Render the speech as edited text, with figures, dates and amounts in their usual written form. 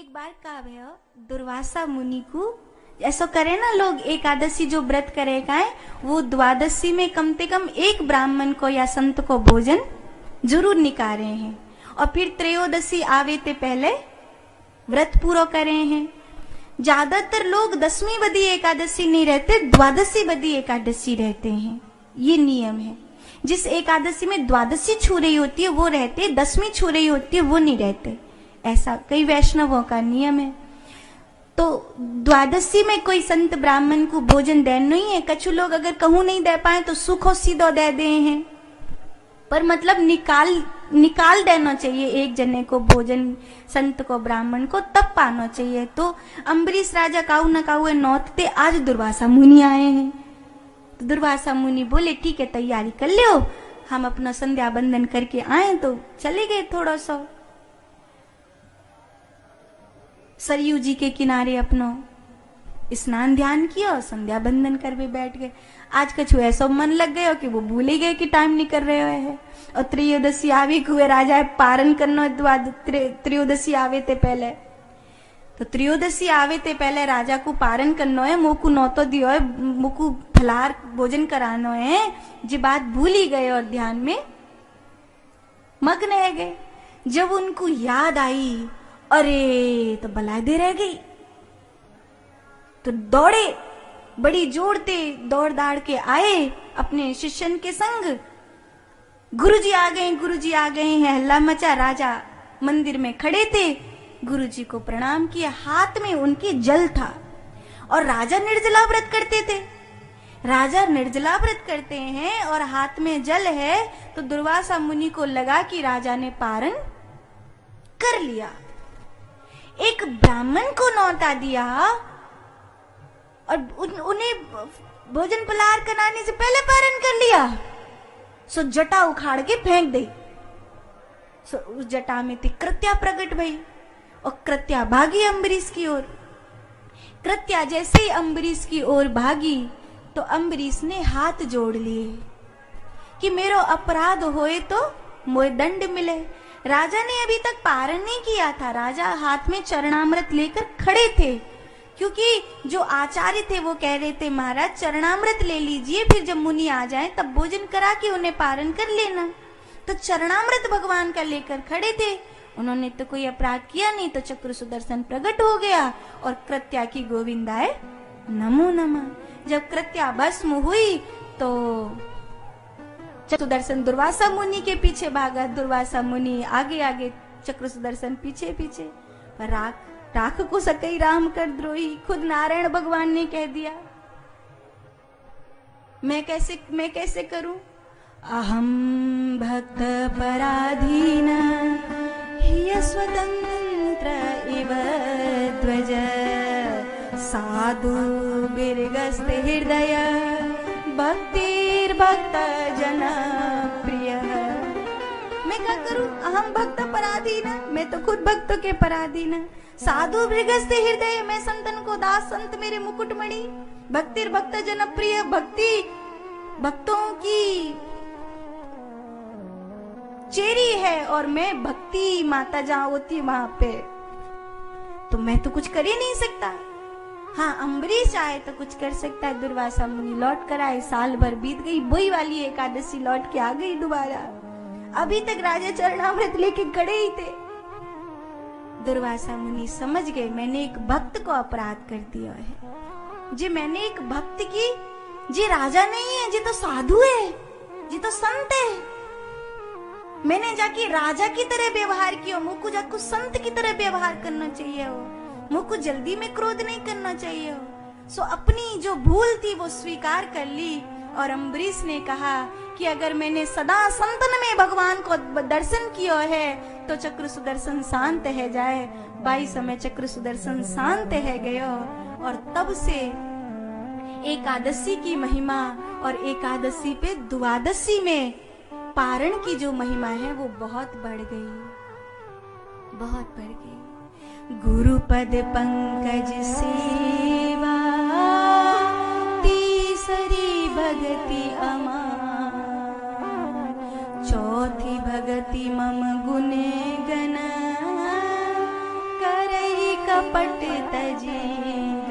एक बार का भयो दुर्वासा मुनि को ऐसा करे ना लोग, एकादशी जो व्रत करेगा है वो द्वादशी में कम से कम एक ब्राह्मण को या संत को भोजन जरूर निकाले हैं, और फिर त्रयोदशी आवे ते पहले व्रत पूरा करे हैं। ज्यादातर लोग दसवीं बदी एकादशी नहीं रहते, द्वादशी बदी एकादशी रहते हैं। ये नियम है। जिस एकादशी में द्वादशी छू रही होती है वो रहते, दसवीं छू रही होती है वो नहीं रहते। ऐसा कई वैष्णवों का नियम है। तो द्वादशी में कोई संत ब्राह्मण को भोजन देना नहीं है। कछु लोग अगर कहूं नहीं दे पाए तो सुखो सीधो दे दे हैं, पर मतलब निकाल देना चाहिए एक जने को भोजन, संत को ब्राह्मण को, तब पाना चाहिए। तो अम्बरीश राजा काऊ न काऊ नौतते, आज दुर्वासा मुनि आए हैं। तो दुर्वासा मुनि बोले ठीक है तैयारी कर लो, हम अपना संध्या बंदन करके आए। तो चले गए थोड़ा सा सरयू जी के किनारे, अपना स्नान ध्यान किया और संध्या बंदन कर भी बैठ गए। आज कछु ऐसा मन लग गया कि वो भूल ही गए कि टाइम नहीं कर रहे हैं। और त्रयोदशी आवे कुए राजा पारण करना, त्रयोदशी आवे ते पहले, तो त्रयोदशी आवे ते पहले राजा को पारण करना है, मोकू नौतो दियो है, मोकू फलार भोजन कराना है। जी बात भूल ही गए और ध्यान में मग्न रह गए। जब उनको याद आई, अरे तो बला दे रह गई, तो दौड़े, बड़ी जोड़ते दौड़ दाड़ के आए अपने शिष्यन के संग। गुरुजी आ गए, गुरुजी आ गए हैं, हल्ला मचा। राजा मंदिर में खड़े थे, गुरुजी को प्रणाम किया, हाथ में उनके जल था। और राजा निर्जला व्रत करते थे। राजा निर्जला व्रत करते हैं और हाथ में जल है, तो दुर्वासा मुनि को लगा कि राजा ने पारण कर लिया। एक ब्राह्मण को न्योता दिया और उन्हें भोजन पलार कराने से पहले पारण कर लिया। सो जटा उखाड़ के फेंक दी। सो उस जटा में थी कृत्या प्रकट भई, और कृत्या भागी अम्बरीश की ओर। कृत्या जैसे ही अम्बरीश की ओर भागी तो अम्बरीश ने हाथ जोड़ लिए कि मेरो अपराध होए तो मोए दंड मिले। राजा ने अभी तक पारण नहीं किया था। राजा हाथ में चरणामृत लेकर खड़े थे, क्योंकि जो आचार्य थे वो कह रहे थे महाराज चरणामृत ले लीजिए, फिर जब मुनि आ जाए तब भोजन करा के उन्हें पारण कर लेना। तो चरणामृत भगवान का लेकर खड़े थे। उन्होंने तो कोई अपराध किया नहीं, तो चक्र सुदर्शन प्रकट हो गया और कृत्या की गोविंदाय नमो नमः। जब कृत्या भस्म हुई तो सुदर्शन दुर्वासा मुनि के पीछे भागा। दुर्वासा मुनि आगे आगे, चक्र सुदर्शन पीछे पीछे। पर राख को सकई राम कर द्रोही, खुद नारायण भगवान ने कह दिया। मैं कैसे करूं? अहम भक्त पराधीन ह्य स्वतंत्र इव ध्वज, साधु बिरगस्त हृदय, भक्तिर्भक्त जन प्रिय। मैं क्या करूं? अहम भक्त पराधीन, मैं तो खुद भक्तों के पराधीन। साधु बिरगस्त हृदय, मैं संतन को दास, संत मेरे मुकुटमणि। भक्तिर्भक्त जन प्रिय, भक्ति भक्तों की चेरी है, और मैं भक्ति माता जहां होती वहां पे, तो मैं तो कुछ कर ही नहीं सकता। हाँ, अम्बरीश आए तो कुछ कर सकता है। दुर्वासा मुनि लौट कर आए, साल भर बीत गई, वही वाली एकादशी लौट के आ गई दोबारा। अभी तक राजा चरणामृत लेके खड़े ही थे। दुर्वासा मुनि समझ गए मैंने एक भक्त को अपराध कर दिया है। जी मैंने एक भक्त की, जी राजा नहीं है, जी तो साधु है, जी तो संत है। मैंने जाके राजा की तरह व्यवहार किया, मुझको जाको संत की तरह व्यवहार करना चाहिए हो, मुझको जल्दी में क्रोध नहीं करना चाहिए हो। सो अपनी जो भूल थी वो स्वीकार कर ली। और अम्बरीश ने कहा कि अगर मैंने सदा संतन में भगवान को दर्शन किया है तो चक्र सुदर्शन शांत है जाए। 22 समय चक्र सुदर्शन शांत है गयो, और तब से एकादशी की महिमा और एकादशी पे द्वादशी में पारण की जो महिमा है वो बहुत बढ़ गई, बहुत बढ़ गई। गुरुपद पंकज सेवा, तीसरी भगति अमार, चौथी भगति मम गुने गण, करई कपट तजी